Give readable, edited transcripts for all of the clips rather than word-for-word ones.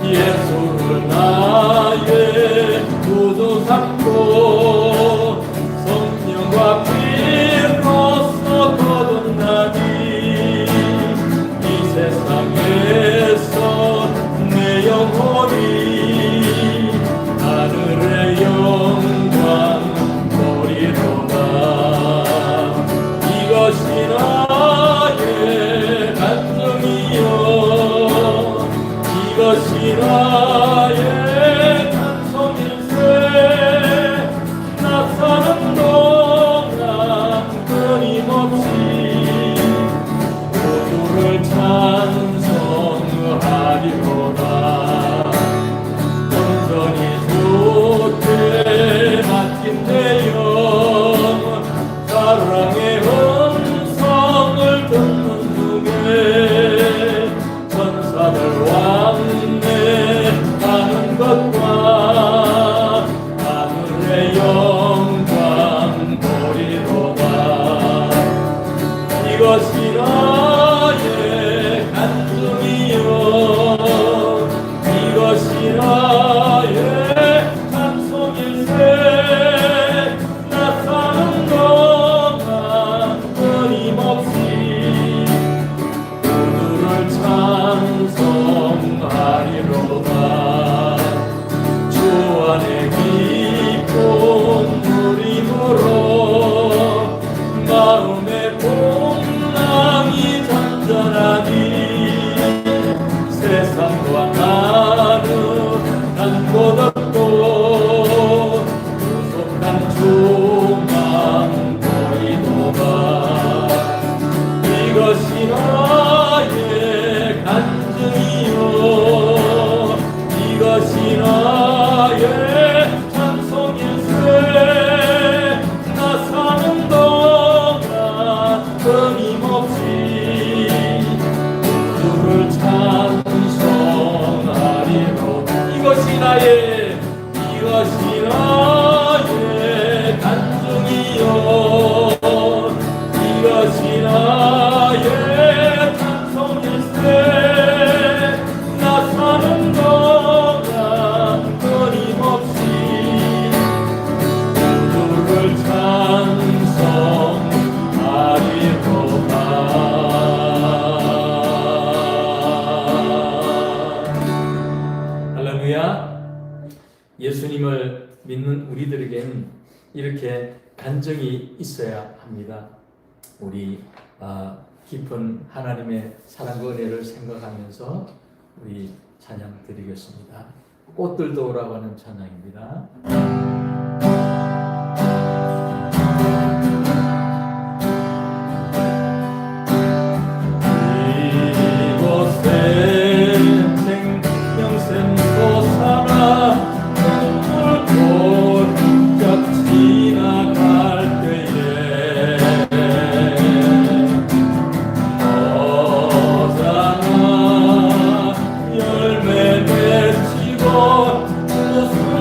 예수를 나의 구주 삼고 성령과 피로써 거듭나니 이 세상에서 내 영혼이 하늘의 영광 보리로다. 이것이 나의 간증이요 이것이 나의 찬송일세. 나 사는 동안 끊임없이 구주를 찬송하리로다. 온전히 주께 맡긴 내 영 사랑의 음성을 듣는 중에 천사들 왕래하는 것과 하늘의 영광 보리로다. 이것이 나의 간증이요 이것이 나의 찬송일세. 나 사는 동안 끊임없이 구주를 찬송하리로다. 주 안에 깊은 누림으로 마음의 풍랑이 잔잔하니 세상과 나는 난 못 얻고 구속한 주만 보이도다. 이것이 나의 간증이요 이것이 나의 찬송일세. 나 사는 동안 끊임없이 구주를 찬송하리로. 이것이 나의 간증이요 이것이 나의 찬송일세. 나 사는 동안 끊임없이 구주를 찬송하리로다. 할렐루야. 예수님을 믿는 우리들에겐 이렇게 간증이 있어야 합니다. 우리 깊은 하나님의 사랑과 은혜를 생각하면서 우리 찬양 드리겠습니다. 꽃들도 오라고 하는 찬양입니다. 열매 맺히고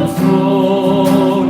웃음소리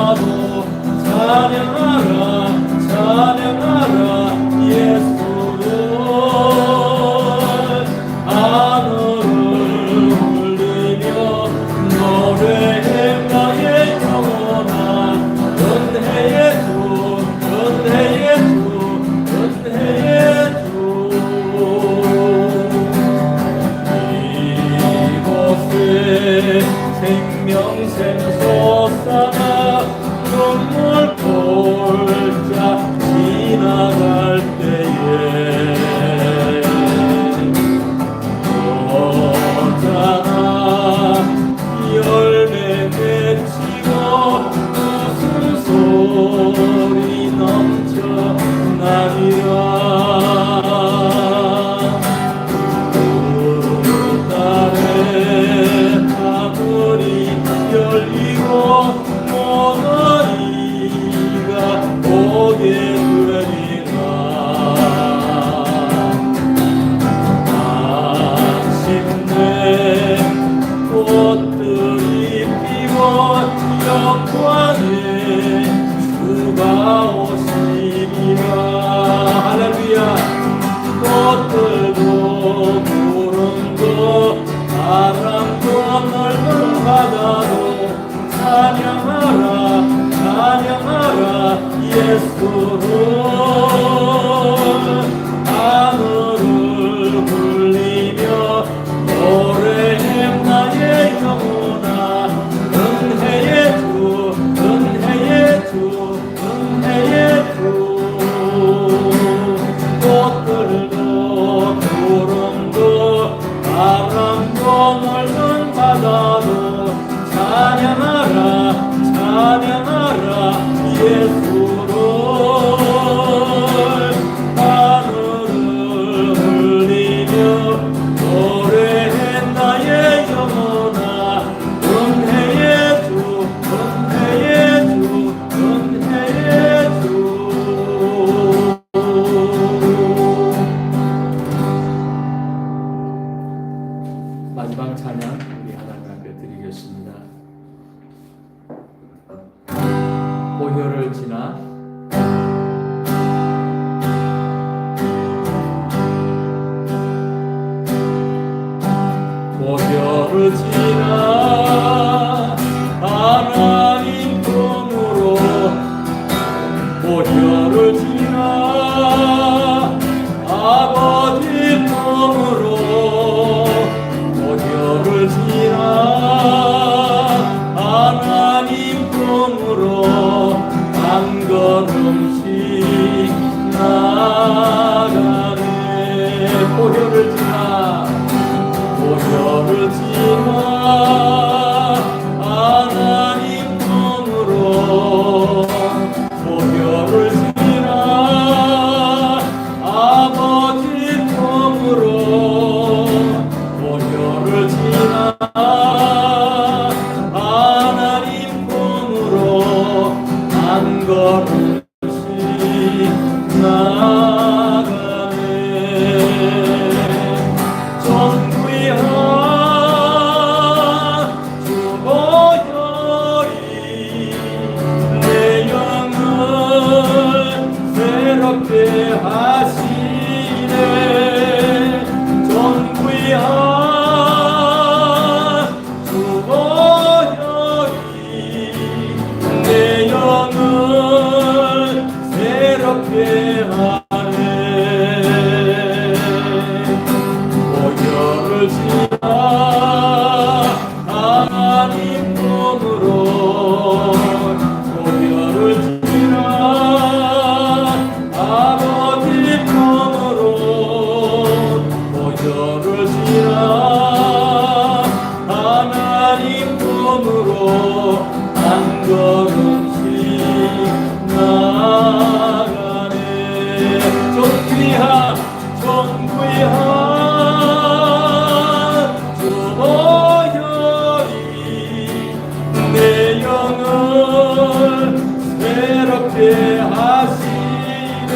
받아도 찬양하라 찬양하라 예수를 하늘을 울리며 노래해 나의 영혼아 은혜의 주 은혜의 주 은혜의 주 이곳에 생명샘 솟아나 눈물 골짜 지나갈 때에 어쩌나 열매 맺히고 웃음 소리 넘쳐나리라 열리고 모든 이가 오게 되리라 마침내 꽃들이 피고 영광의 주가 오시리라 할렐루야 꽃들도 구름도 바람도 넓은 바다도 찬양하라 찬양하라 예수를 하늘을 울리며 노래해 나의 영혼아 은혜의 주 은혜의 주 은혜의 주 꽃들도 구름도 바람도 넓은 바다도 찬양하라 찬양하라 예수를 하늘을 울리며 노래해 나의 영혼아 은혜의 주 은혜의 주 은혜의 주 마지막 찬양 우리 하나님 앞에 드리겠습니다. 보혈을 지나 보혈을 지나 하나님 품으로 보혈을 지나 아버지 품으로 보혈을 지나 하나님 품으로 한 걸음씩 나가네 보혈을 지나 보혈을 지나 하나님 품으로 보혈을 지나 아버지 품으로 보혈을 지나 하나님 품으로 한 걸음씩 나가네 존귀한 주 보혈이 내 영을 새롭게 하시네 존귀한 주 보혈이 내 영을 새롭게 하네 보혈을 지나 하나님 품으로 보혈을 지나 아버지 품으로 보혈을 지나 하나님 품으로 한 걸음씩 나가네 존귀한 주 보혈이 내 영을 새롭게 하시네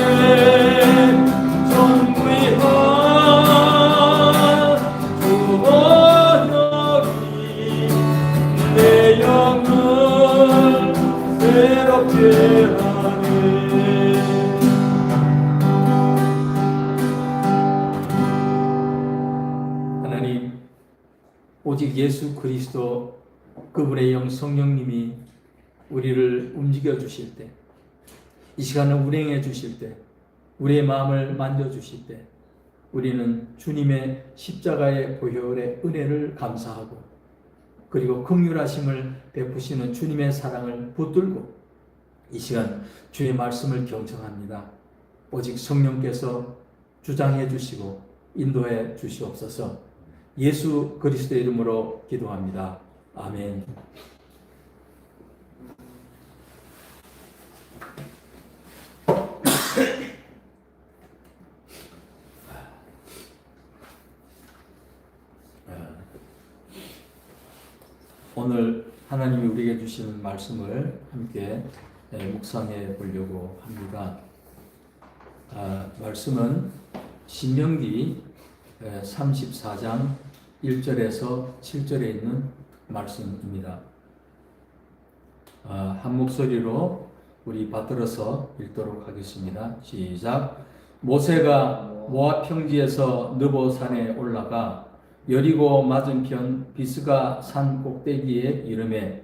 존귀한 주 보혈이 내 영을 괴롭게 하네. 하나님, 오직 예수 그리스도 그분의 영 성령님이 우리를 움직여 주실 때, 이 시간을 운행해 주실 때, 우리의 마음을 만져 주실 때, 우리는 주님의 십자가의 보혈의 은혜를 감사하고, 그리고 긍휼하심을 베푸시는 주님의 사랑을 붙들고 이 시간 주의 말씀을 경청합니다. 오직 성령께서 주장해 주시고 인도해 주시옵소서. 예수 그리스도의 이름으로 기도합니다. 아멘. 오늘 하나님이 우리에게 주시는 말씀을 함께 묵상해 보려고 합니다. 말씀은 신명기 34장 1절에서 7절에 있는 말씀입니다. 한 목소리로 우리 받들어서 읽도록 하겠습니다. 시작. 모세가 모압 평지에서 느보산에 올라가 여리고 맞은편 비스가 산 꼭대기에 이르매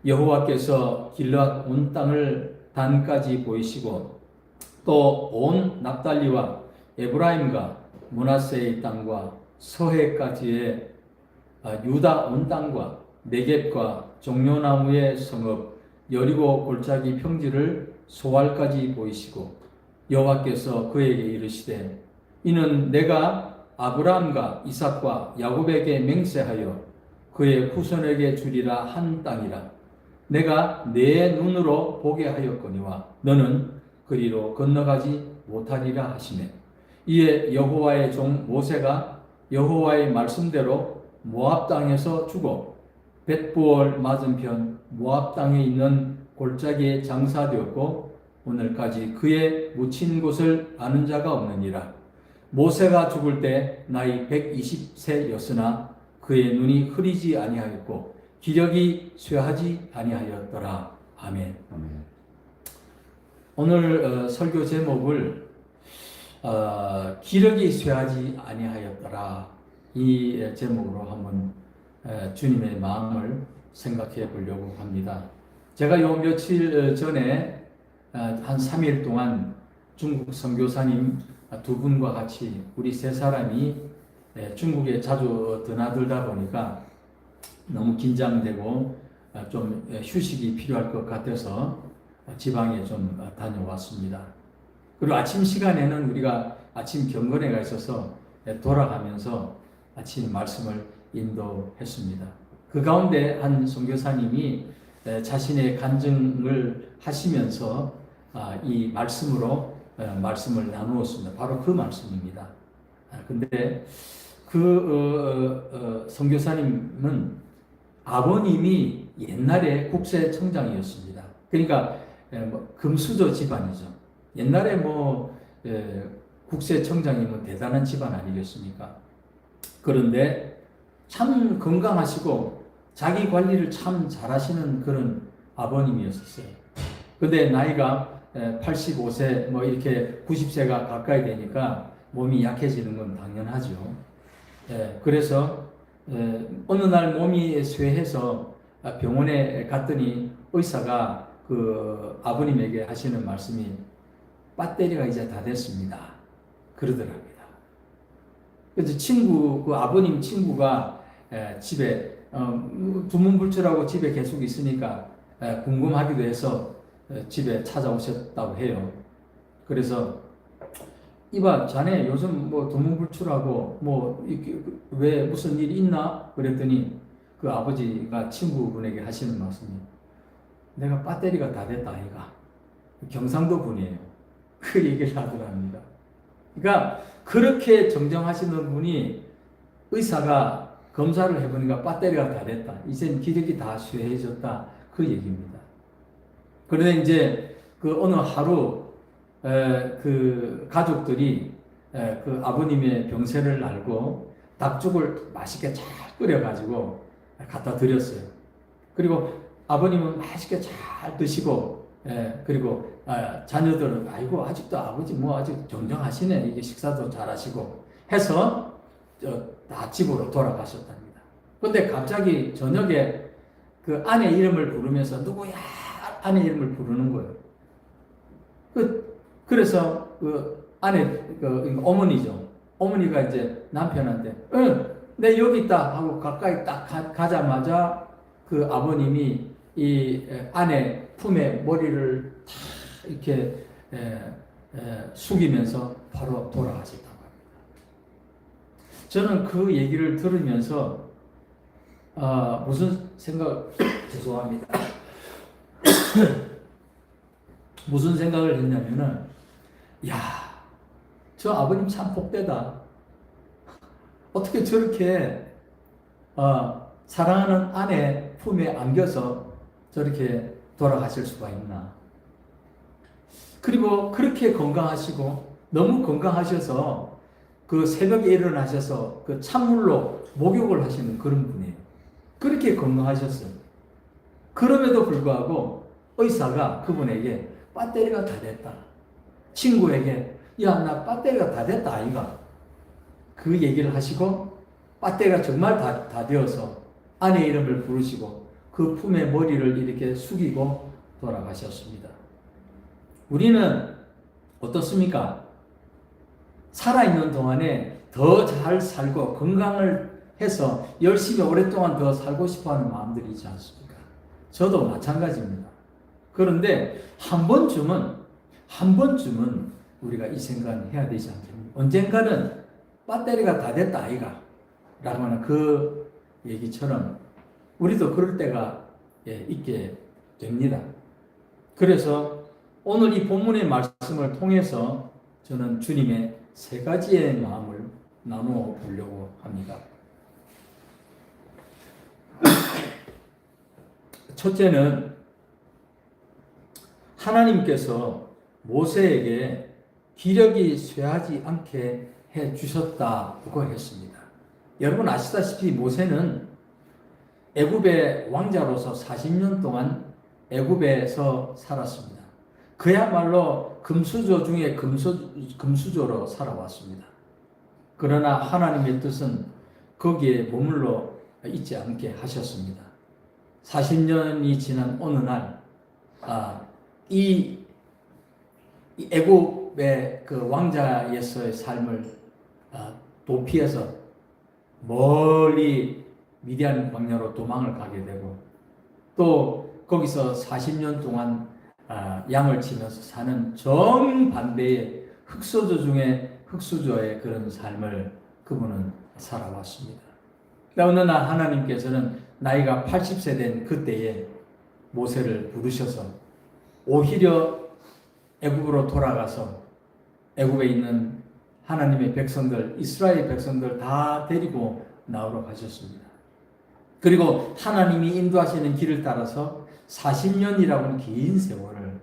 여호와께서 길앗 온 땅을 단까지 보이시고 또 온 납달리와 에브라임과 므낫세의 땅과 서해까지의 유다 온 땅과 네겝과 종려나무의 성읍 여리고 골짜기 평지를 소알까지 보이시고 여호와께서 그에게 이르시되 이는 내가 아브라함과 이삭과 야곱에게 맹세하여 그의 후손에게 주리라 한 땅이라. 내가 내 눈으로 보게 하였거니와 너는 그리로 건너가지 못하리라 하시매 이에 여호와의 종 모세가 여호와의 말씀대로 모압 땅에서 죽어 벳부얼 맞은편 모압 땅에 있는 골짜기에 장사되었고 오늘까지 그의 묻힌 곳을 아는 자가 없느니라. 모세가 죽을 때 나이 120세였으나 그의 눈이 흐리지 아니하였고 기력이 쇠하지 아니하였더라. 아멘. 오늘 설교 제목을 기력이 쇠하지 아니하였더라 이 제목으로 한번 주님의 마음을 생각해 보려고 합니다. 제가 요 며칠 전에 한 3일 동안 중국 선교사님 두 분과 같이 우리 세 사람이 중국에 자주 드나들다 보니까 너무 긴장되고 좀 휴식이 필요할 것 같아서 지방에 좀 다녀왔습니다. 그리고 아침 시간에는 우리가 아침 경건회가 있어서 돌아가면서 아침 말씀을 인도했습니다. 그 가운데 한 선교사님이 자신의 간증을 하시면서 이 말씀으로 말씀을 나누었습니다. 바로 그 말씀입니다. 근데 그 선교사님은 아버님이 옛날에 국세청장이었습니다. 그러니까 금수저 집안이죠. 옛날에 국세청장이면 대단한 집안 아니겠습니까? 그런데 참 건강하시고 자기 관리를 참 잘하시는 그런 아버님이었어요. 근데 나이가 85세 이렇게 90세가 가까이 되니까 몸이 약해지는 건 당연하죠. 그래서 어느 날 몸이 쇠해서 병원에 갔더니 의사가 그 아버님에게 하시는 말씀이 배터리가 이제 다 됐습니다. 그러더랍니다. 그래서 그 아버님 친구가 집에 두문불출하고 집에 계속 있으니까 궁금하기도 해서 집에 찾아오셨다고 해요. 그래서 이봐 자네 요즘 두문불출하고 왜 무슨 일이 있나? 그랬더니 그 아버지가 친구분에게 하시는 말씀이 내가 배터리가 다 됐다 아이가. 경상도 분이에요. 그 얘기를 하더랍니다. 그러니까 그렇게 정정하시는 분이 의사가 검사를 해보니까 배터리가 다 됐다. 이젠 기력이 다 쇠해졌다. 그 얘기입니다. 그런데 이제 그 어느 하루 그 가족들이 그 아버님의 병세를 알고 닭죽을 맛있게 잘 끓여가지고 갖다 드렸어요. 그리고 아버님은 맛있게 잘 드시고 그리고 자녀들은 아이고 아직도 아버지 뭐 아직 정정하시네 이게 식사도 잘하시고 해서 다 집으로 돌아가셨답니다. 근데 갑자기 저녁에 그 아내 이름을 부르면서 누구야 아내 이름을 부르는 거예요. 그래서 그 아내 그 어머니죠. 어머니가 이제 남편한테 응, 내 여기 있다 하고 가까이 딱 가자마자 그 아버님이 이 아내 품에 머리를 탁 이렇게 숙이면서 바로 돌아가셨다고 합니다. 저는 그 얘기를 들으면서 무슨 생각 죄송합니다. 무슨 생각을 했냐면은 야, 저 아버님 참 복되다. 어떻게 저렇게 사랑하는 아내 품에 안겨서 저렇게 돌아가실 수가 있나. 그리고 그렇게 건강하시고 너무 건강하셔서 그 새벽에 일어나셔서 그 찬물로 목욕을 하시는 그런 분이에요. 그렇게 건강하셨어요. 그럼에도 불구하고 의사가 그분에게 배터리가 다 됐다. 친구에게 야, 나 배터리가 다 됐다 아이가. 그 얘기를 하시고 배터리가 정말 다 되어서 아내 이름을 부르시고 그 품에 머리를 이렇게 숙이고 돌아가셨습니다. 우리는 어떻습니까? 살아있는 동안에 더 잘 살고 건강을 해서 열심히 오랫동안 더 살고 싶어하는 마음들이 있지 않습니까? 저도 마찬가지입니다. 그런데 한 번쯤은 우리가 이 생각을 해야 되지 않겠습니까? 언젠가는 배터리가 다 됐다 아이가 라고 하는 그 얘기처럼 우리도 그럴 때가 있게 됩니다. 그래서 오늘 이 본문의 말씀을 통해서 저는 주님의 세 가지의 마음을 나누어 보려고 합니다. 첫째는 하나님께서 모세에게 기력이 쇠하지 않게 해 주셨다고 했습니다. 여러분 아시다시피 모세는 애굽의 왕자로서 40년 동안 애굽에서 살았습니다. 그야말로 금수저 중에 금수저로 살아왔습니다. 그러나 하나님의 뜻은 거기에 머물러 있지 않게 하셨습니다. 40년이 지난 어느 날, 이 애굽의 그 왕자에서의 삶을 도피해서 멀리 미디안 광야로 도망을 가게 되고 또 거기서 40년 동안 양을 치면서 사는 정반대의 흑수저 중에 흑수저의 그런 삶을 그분은 살아왔습니다. 어느 날 하나님께서는 나이가 80세 된 그때에 모세를 부르셔서 오히려 애굽으로 돌아가서 애굽에 있는 하나님의 백성들, 이스라엘 백성들 다 데리고 나오러 가셨습니다. 그리고 하나님이 인도하시는 길을 따라서 40년이라고 하는 긴 세월을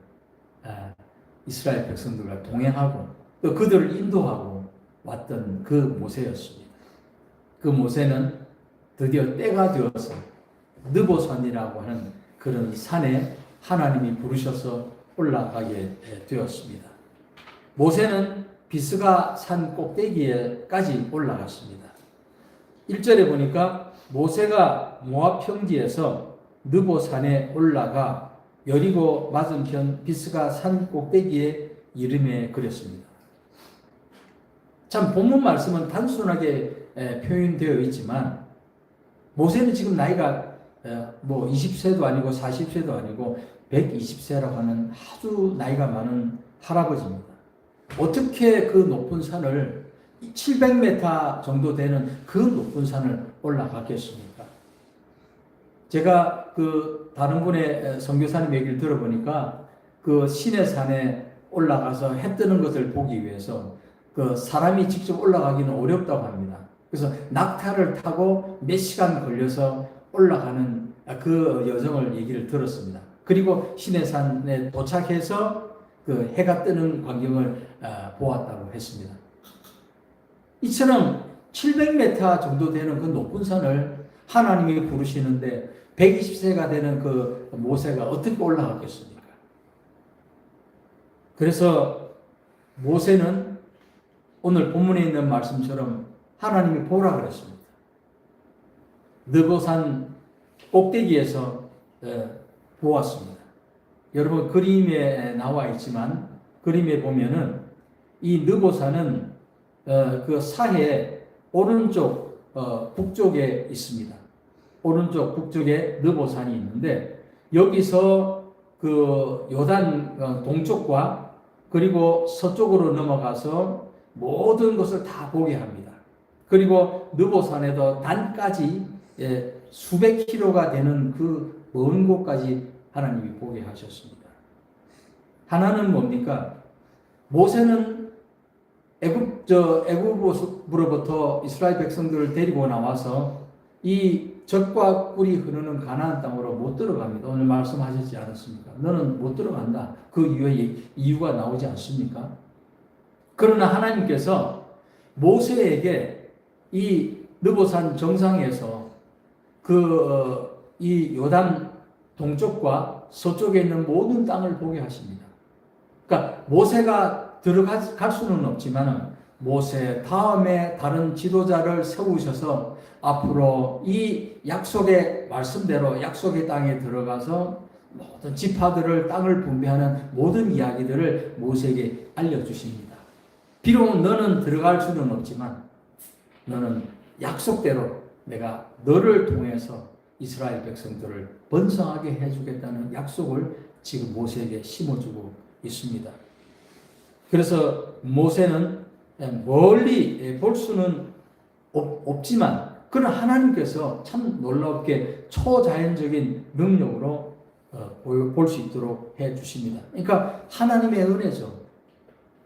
이스라엘 백성들과 동행하고 또 그들을 인도하고 왔던 그 모세였습니다. 그 모세는 드디어 때가 되어서 느보산이라고 하는 그런 산에 하나님이 부르셔서 올라가게 되었습니다. 모세는 비스가 산 꼭대기에까지 올라갔습니다. 1절에 보니까 모세가 모압 평지에서 느보산에 올라가 여리고 맞은편 비스가 산 꼭대기에 이름에 그렸습니다. 참 본문 말씀은 단순하게 표현되어 있지만 모세는 지금 나이가 뭐 20세도 아니고 40세도 아니고 120세라고 하는 아주 나이가 많은 할아버지입니다. 어떻게 그 높은 산을 700m 정도 되는 그 높은 산을 올라갔겠습니까? 제가 그 다른 분의 선교사님 얘기를 들어보니까 그 시내산에 올라가서 해 뜨는 것을 보기 위해서 그 사람이 직접 올라가기는 어렵다고 합니다. 그래서 낙타를 타고 몇 시간 걸려서 올라가는 그 여정을 얘기를 들었습니다. 그리고 시내산에 도착해서 그 해가 뜨는 광경을 보았다고 했습니다. 이처럼 700m 정도 되는 그 높은 산을 하나님이 부르시는데 120세가 되는 그 모세가 어떻게 올라갔겠습니까? 그래서 모세는 오늘 본문에 있는 말씀처럼 하나님이 보라 그랬습니다. 느보산 꼭대기에서 보았습니다. 여러분 그림에 나와 있지만 그림에 보면은 이 느보산은 그 사해 오른쪽 북쪽에 있습니다. 오른쪽 북쪽에 느보산이 있는데 여기서 그 요단 동쪽과 그리고 서쪽으로 넘어가서 모든 것을 다 보게 합니다. 그리고 느보산에도 단까지 수백 킬로가 되는 그 먼 곳까지 하나님이 보게 하셨습니다. 하나는 뭡니까? 모세는 애굽으로부터 이스라엘 백성들을 데리고 나와서 이 젖과 꿀이 흐르는 가나안 땅으로 못 들어갑니다. 오늘 말씀하셨지 않았습니까? 너는 못 들어간다. 그 이유가 나오지 않습니까? 그러나 하나님께서 모세에게 이 느보산 정상에서 이 요단 동쪽과 서쪽에 있는 모든 땅을 보게 하십니다. 그러니까 모세가 들어갈 수는 없지만 모세 다음에 다른 지도자를 세우셔서 앞으로 이 약속의 말씀대로 약속의 땅에 들어가서 모든 지파들을 땅을 분배하는 모든 이야기들을 모세에게 알려주십니다. 비록 너는 들어갈 수는 없지만 너는 약속대로 내가 너를 통해서 이스라엘 백성들을 번성하게 해주겠다는 약속을 지금 모세에게 심어주고 있습니다. 그래서 모세는 멀리 볼 수는 없지만 그러나 하나님께서 참 놀랍게 초자연적인 능력으로 볼 수 있도록 해주십니다. 그러니까 하나님의 은혜죠.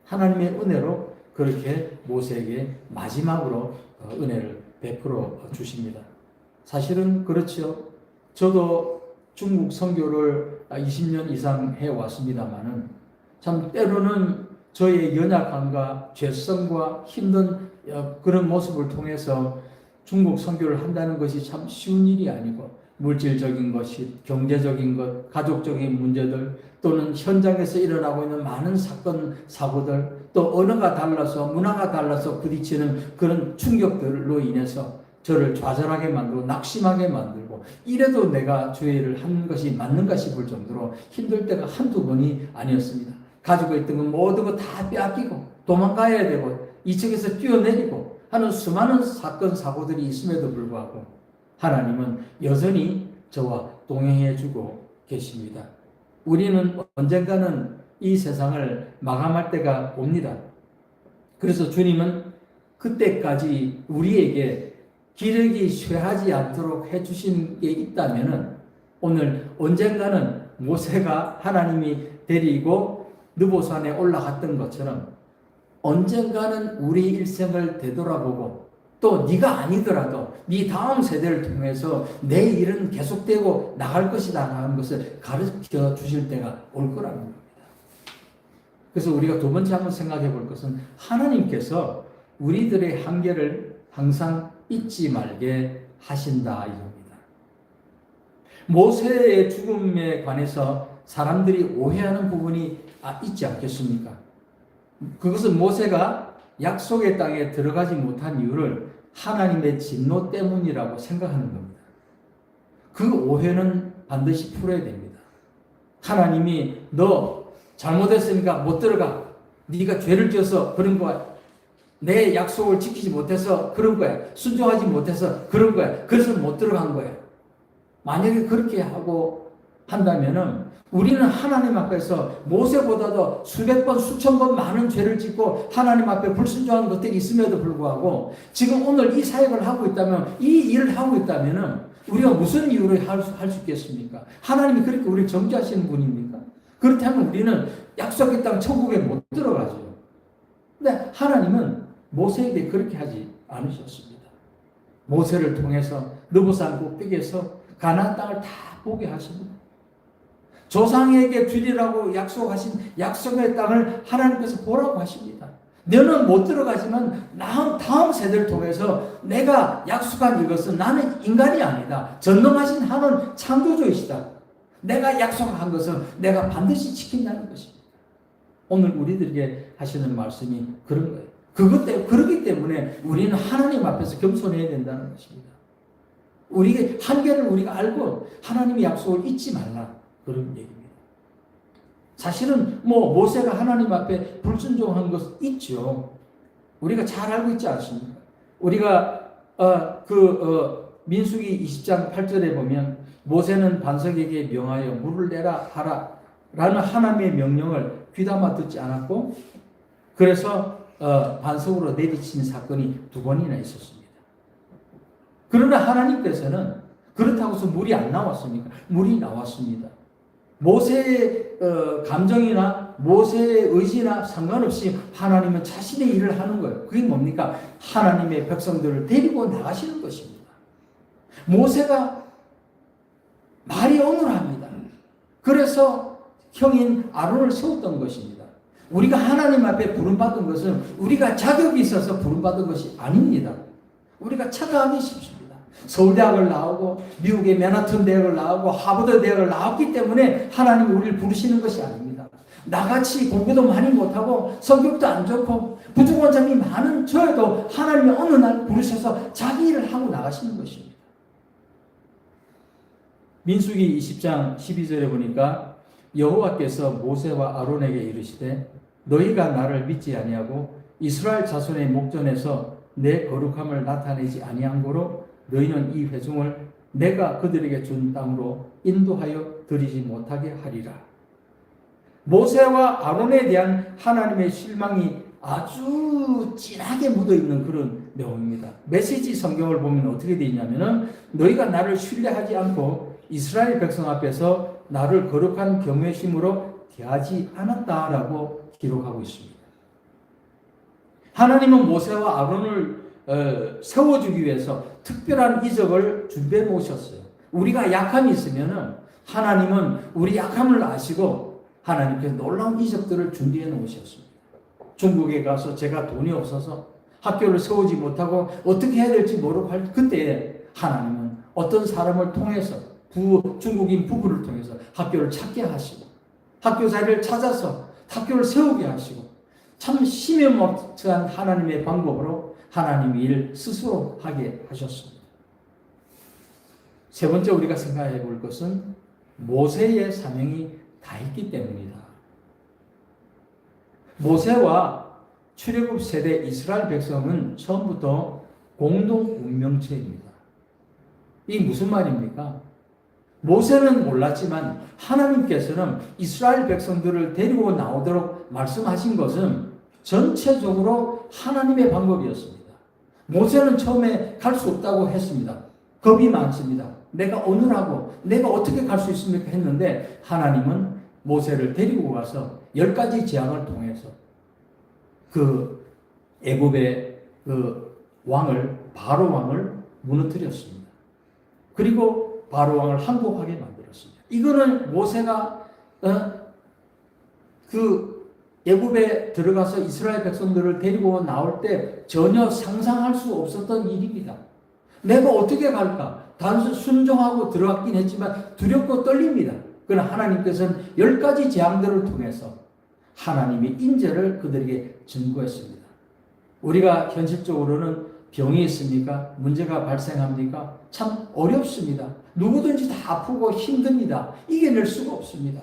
하나님의 은혜로 그렇게 모세에게 마지막으로 은혜를 베풀어 주십니다. 사실은 그렇죠. 저도 중국 선교를 20년 이상 해왔습니다만은 참 때로는 저의 연약함과 죄성과 힘든 그런 모습을 통해서 중국 선교를 한다는 것이 참 쉬운 일이 아니고 물질적인 것이 경제적인 것, 가족적인 문제들 또는 현장에서 일어나고 있는 많은 사건, 사고들 또 언어가 달라서 문화가 달라서 부딪히는 그런 충격들로 인해서 저를 좌절하게 만들고 낙심하게 만들고 이래도 내가 주의를 한 것이 맞는가 싶을 정도로 힘들 때가 한두 번이 아니었습니다. 가지고 있던 건 모든 거 다 빼앗기고 도망가야 되고 이쪽에서 뛰어내리고 하는 수많은 사건 사고들이 있음에도 불구하고 하나님은 여전히 저와 동행해 주고 계십니다. 우리는 언젠가는 이 세상을 마감할 때가 옵니다. 그래서 주님은 그때까지 우리에게 기력이 쇠하지 않도록 해주신 게 있다면은 오늘 언젠가는 모세가 하나님이 데리고 느보산에 올라갔던 것처럼 언젠가는 우리 일생을 되돌아보고 또 네가 아니더라도 네 다음 세대를 통해서 내 일은 계속되고 나갈 것이다 하는 것을 가르쳐 주실 때가 올 거라는 겁니다. 그래서 우리가 두 번째 한번 생각해 볼 것은 하나님께서 우리들의 한계를 항상 잊지 말게 하신다 이겁니다. 모세의 죽음에 관해서 사람들이 오해하는 부분이 있지 않겠습니까? 그것은 모세가 약속의 땅에 들어가지 못한 이유를 하나님의 진노 때문이라고 생각하는 겁니다. 그 오해는 반드시 풀어야 됩니다. 하나님이 너 잘못했으니까 못 들어가. 네가 죄를 지어서 그런 거야. 내 약속을 지키지 못해서 그런 거야. 순종하지 못해서 그런 거야. 그래서 못 들어간 거야. 만약에 그렇게 하고 한다면은 우리는 하나님 앞에서 모세보다도 수백 번, 수천 번 많은 죄를 짓고 하나님 앞에 불순종하는 것들이 있음에도 불구하고 지금 오늘 이 사역을 하고 있다면, 이 일을 하고 있다면은 우리가 무슨 이유로 할 수 있겠습니까? 하나님이 그렇게 우리를 정죄하시는 분입니까? 그렇다면 우리는 약속의 땅 천국에 못 들어가죠. 근데 하나님은 모세에게 그렇게 하지 않으셨습니다. 모세를 통해서 느보산 꼭대기에서 가나안 땅을 다 보게 하십니다. 조상에게 주리라고 약속하신 약속의 땅을 하나님께서 보라고 하십니다. 너는 못 들어가지만 다음 세대를 통해서 내가 약속한 이것은 나는 인간이 아니다. 전능하신 하나님 창조주이시다. 내가 약속한 것은 내가 반드시 지킨다는 것입니다. 오늘 우리들에게 하시는 말씀이 그런 거예요. 그렇기 때문에 우리는 하나님 앞에서 겸손해야 된다는 것입니다. 우리의 한계를 우리가 알고 하나님의 약속을 잊지 말라. 그런 얘기입니다. 사실은 모세가 하나님 앞에 불순종한 것 있죠. 우리가 잘 알고 있지 않습니까? 우리가 민수기 20장 8절에 보면 모세는 반석에게 명하여 물을 내라 하라 라는 하나님의 명령을 귀담아 듣지 않았고, 그래서 반석으로 내리친 사건이 2번이나 있었습니다. 그러나 하나님께서는 그렇다고 해서 물이 안 나왔습니까? 물이 나왔습니다. 모세의 감정이나 모세의 의지나 상관없이 하나님은 자신의 일을 하는 거예요. 그게 뭡니까? 하나님의 백성들을 데리고 나가시는 것입니다. 모세가 말이 어눌합니다. 그래서 형인 아론을 세웠던 것입니다. 우리가 하나님 앞에 부름받은 것은 우리가 자격이 있어서 부름받은 것이 아닙니다. 우리가 착각하기 쉽습니다. 서울대학을 나오고 미국의 맨하튼 대학을 나오고 하버드 대학을 나왔기 때문에 하나님이 우리를 부르시는 것이 아닙니다. 나같이 공부도 많이 못하고 성격도 안 좋고 부족한 점이 많은 저에도 하나님이 어느 날 부르셔서 자기 일을 하고 나가시는 것입니다. 민수기 20장 12절에 보니까 여호와께서 모세와 아론에게 이르시되 너희가 나를 믿지 아니하고 이스라엘 자손의 목전에서 내 거룩함을 나타내지 아니한 고로 너희는 이 회중을 내가 그들에게 준 땅으로 인도하여 드리지 못하게 하리라. 모세와 아론에 대한 하나님의 실망이 아주 진하게 묻어있는 그런 내용입니다. 메시지 성경을 보면 어떻게 되어 있냐면은 너희가 나를 신뢰하지 않고 이스라엘 백성 앞에서 나를 거룩한 경외심으로 대하지 않았다라고 기록하고 있습니다. 하나님은 모세와 아론을 세워주기 위해서 특별한 이적을 준비해 놓으셨어요. 우리가 약함이 있으면 하나님은 우리 약함을 아시고 하나님께서 놀라운 이적들을 준비해 놓으셨습니다. 중국에 가서 제가 돈이 없어서 학교를 세우지 못하고 어떻게 해야 될지 모르고 할 그때 하나님은 어떤 사람을 통해서 중국인 부부를 통해서 학교를 찾게 하시고 학교 자리를 찾아서 학교를 세우게 하시고 참 심연목한 하나님의 방법으로 하나님이 일 스스로 하게 하셨습니다. 세 번째 우리가 생각해 볼 것은 모세의 사명이 다했기 때문이다. 모세와 출애굽 세대 이스라엘 백성은 처음부터 공동 운명체입니다. 이게 무슨 말입니까? 모세는 몰랐지만 하나님께서는 이스라엘 백성들을 데리고 나오도록 말씀하신 것은 전체적으로 하나님의 방법이었습니다. 모세는 처음에 갈 수 없다고 했습니다. 겁이 많습니다. 내가 어느라고 내가 어떻게 갈 수 있습니까 했는데 하나님은 모세를 데리고 가서 10가지 재앙을 통해서 그 애굽의 그 왕을 바로 왕을 무너뜨렸습니다. 그리고 바로 왕을 항복하게 만들었습니다. 이거는 모세가 그 애굽에 들어가서 이스라엘 백성들을 데리고 나올 때 전혀 상상할 수 없었던 일입니다. 내가 어떻게 갈까? 단순 순종하고 들어갔긴 했지만 두렵고 떨립니다. 그러나 하나님께서는 10가지 재앙들을 통해서 하나님의 인재를 그들에게 증거했습니다. 우리가 현실적으로는 병이 있습니까? 문제가 발생합니까? 참 어렵습니다. 누구든지 다 아프고 힘듭니다. 이겨낼 수가 없습니다.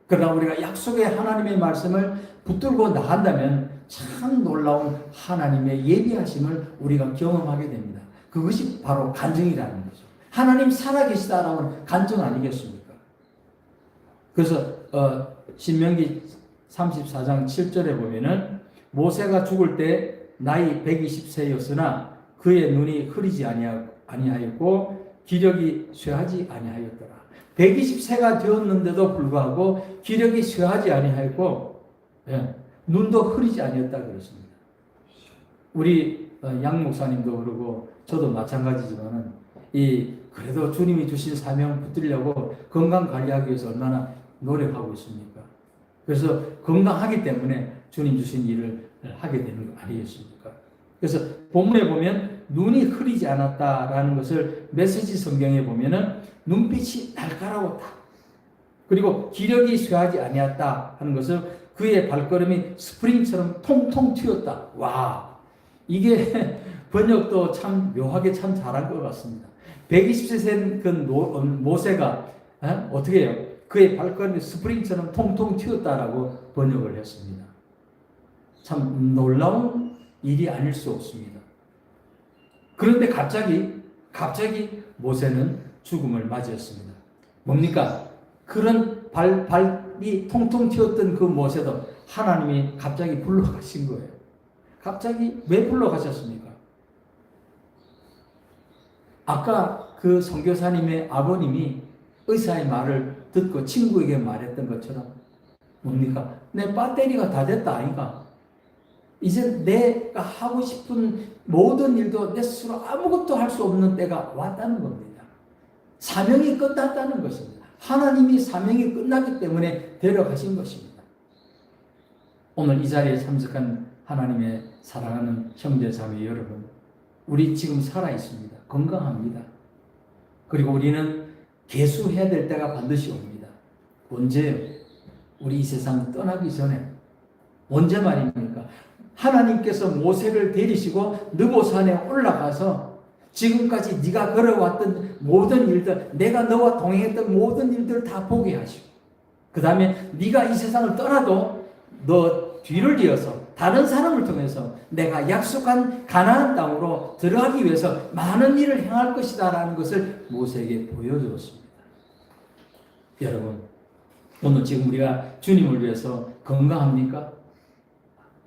그러나 우리가 약속의 하나님의 말씀을 붙들고 나간다면 참 놀라운 하나님의 예비하심을 우리가 경험하게 됩니다. 그것이 바로 간증이라는 거죠. 하나님 살아계시다라는 간증 아니겠습니까? 그래서 신명기 34장 7절에 보면은 모세가 죽을 때 나이 120세였으나 그의 눈이 흐리지 아니하였고 기력이 쇠하지 아니하였더라. 120세가 되었는데도 불구하고 기력이 쇠하지 아니하였고 눈도 흐리지 아니었다 그랬습니다. 우리 양 목사님도 그러고 저도 마찬가지지만은 그래도 주님이 주신 사명 붙들려고 건강 관리하기 위해서 얼마나 노력하고 있습니까? 그래서 건강하기 때문에 주님 주신 일을 하게 되는 거 아니겠습니까? 그래서 본문에 보면 눈이 흐리지 않았다라는 것을 메시지 성경에 보면은 눈빛이 날카로웠다. 그리고 기력이 쇠하지 아니었다 하는 것을 그의 발걸음이 스프링처럼 통통 튀었다. 와, 이게 번역도 참 묘하게 참 잘한 것 같습니다. 120세 된 그 모세가 어떻게 해요? 그의 발걸음이 스프링처럼 통통 튀었다라고 번역을 했습니다. 참 놀라운 일이 아닐 수 없습니다. 그런데 갑자기 모세는 죽음을 맞이했습니다. 뭡니까? 그런 발이 통통 튀었던 그 모세도 하나님이 갑자기 불러가신 거예요. 갑자기 왜 불러가셨습니까? 아까 그 선교사님의 아버님이 의사의 말을 듣고 친구에게 말했던 것처럼 뭡니까? 내 배터리가 다 됐다 아이가. 이제 내가 하고 싶은 모든 일도 내 스스로 아무것도 할 수 없는 때가 왔다는 겁니다. 사명이 끝났다는 것입니다. 하나님이 사명이 끝났기 때문에 데려가신 것입니다. 오늘 이 자리에 참석한 하나님의 사랑하는 형제 자매 여러분, 우리 지금 살아 있습니다. 건강합니다. 그리고 우리는 계수해야 될 때가 반드시 옵니다. 언제요? 우리 이 세상 떠나기 전에. 언제 말입니까? 하나님께서 모세를 데리시고 느보산에 올라가서 지금까지 네가 걸어왔던 모든 일들, 내가 너와 동행했던 모든 일들 다 보게 하시고, 그 다음에 네가 이 세상을 떠나도 너 뒤를 이어서 다른 사람을 통해서 내가 약속한 가나안 땅으로 들어가기 위해서 많은 일을 행할 것이다 라는 것을 모세에게 보여주었습니다. 여러분, 오늘 지금 우리가 주님을 위해서 건강합니까?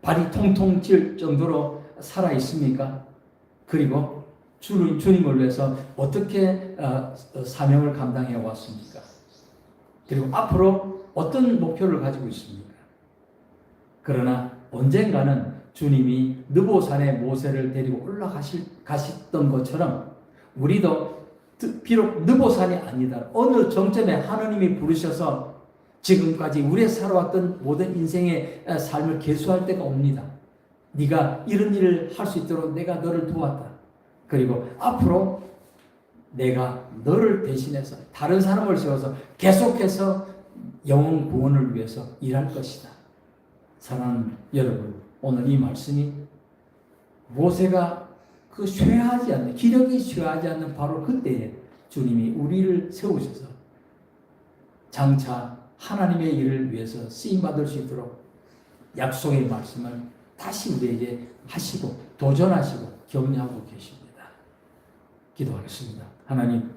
발이 통통 튈 정도로 살아 있습니까? 그리고 주님을 위해서 어떻게 사명을 감당해 왔습니까? 그리고 앞으로 어떤 목표를 가지고 있습니까? 그러나 언젠가는 주님이 느보산에 모세를 데리고 올라가셨던 것처럼 우리도 비록 느보산이 아니다. 어느 정점에 하나님이 부르셔서 지금까지 우리의 살아왔던 모든 인생의 삶을 계수할 때가 옵니다. 네가 이런 일을 할 수 있도록 내가 너를 도왔다. 그리고 앞으로 내가 너를 대신해서 다른 사람을 세워서 계속해서 영혼 구원을 위해서 일할 것이다. 사랑하는 여러분, 오늘 이 말씀이 모세가 그 쇠하지 않는, 기력이 쇠하지 않는 바로 그때에 주님이 우리를 세우셔서 장차 하나님의 일을 위해서 쓰임받을 수 있도록 약속의 말씀을 다시 우리에게 하시고 도전하시고 격려하고 계십니다. 기도하겠습니다. 하나님,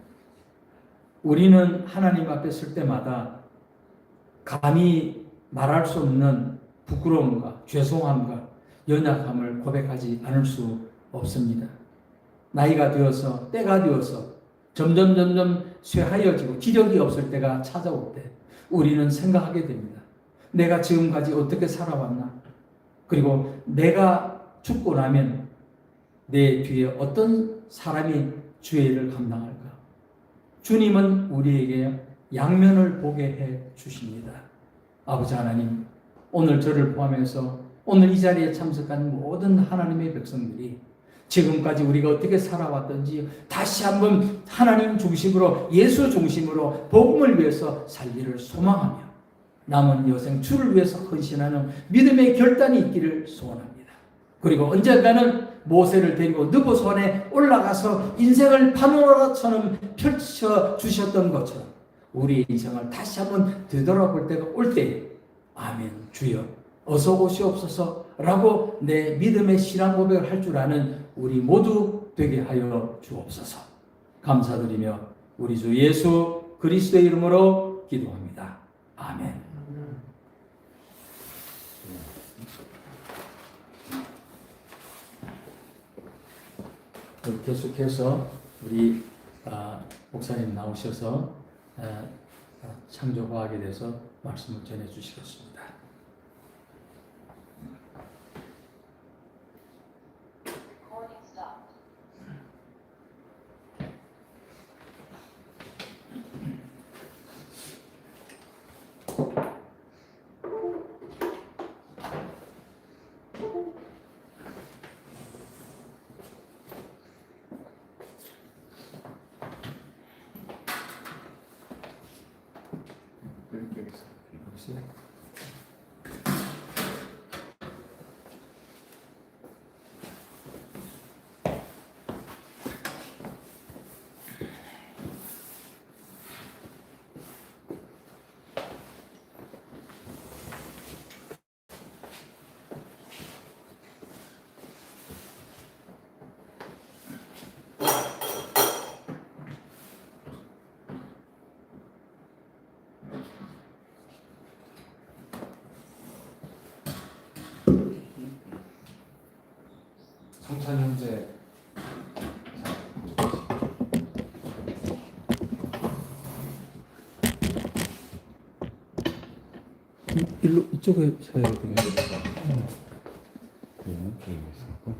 우리는 하나님 앞에 설 때마다 감히 말할 수 없는 부끄러움과 죄송함과 연약함을 고백하지 않을 수 없습니다. 나이가 되어서 때가 되어서 점점 쇠하여지고 기력이 없을 때가 찾아올 때 우리는 생각하게 됩니다. 내가 지금까지 어떻게 살아왔나? 그리고 내가 죽고 나면 내 뒤에 어떤 사람이 주의 일을 감당할까? 주님은 우리에게 양면을 보게 해 주십니다. 아버지 하나님, 오늘 저를 포함해서 오늘 이 자리에 참석한 모든 하나님의 백성들이 지금까지 우리가 어떻게 살아왔던지 다시 한번 하나님 중심으로, 예수 중심으로 복음을 위해서 살기를 소망하며 남은 여생 주를 위해서 헌신하는 믿음의 결단이 있기를 소원합니다. 그리고 언젠가는 모세를 데리고 느보산에 올라가서 인생을 파노라마처럼 펼쳐 주셨던 것처럼 우리의 인생을 다시 한번 되돌아볼 때가 올 때에 아멘, 주여 어서 오시옵소서라고 내 믿음의 신앙 고백을 할 줄 아는 우리 모두 되게 하여 주옵소서. 감사드리며 우리 주 예수 그리스도의 이름으로 기도합니다. 아멘. 계속해서 우리 목사님 나오셔서 창조과학에 대해서 말씀을 전해 주시겠습니다. 성찬 형제. 일로 이쪽에 서야 되겠네. 네, 여기 있었고.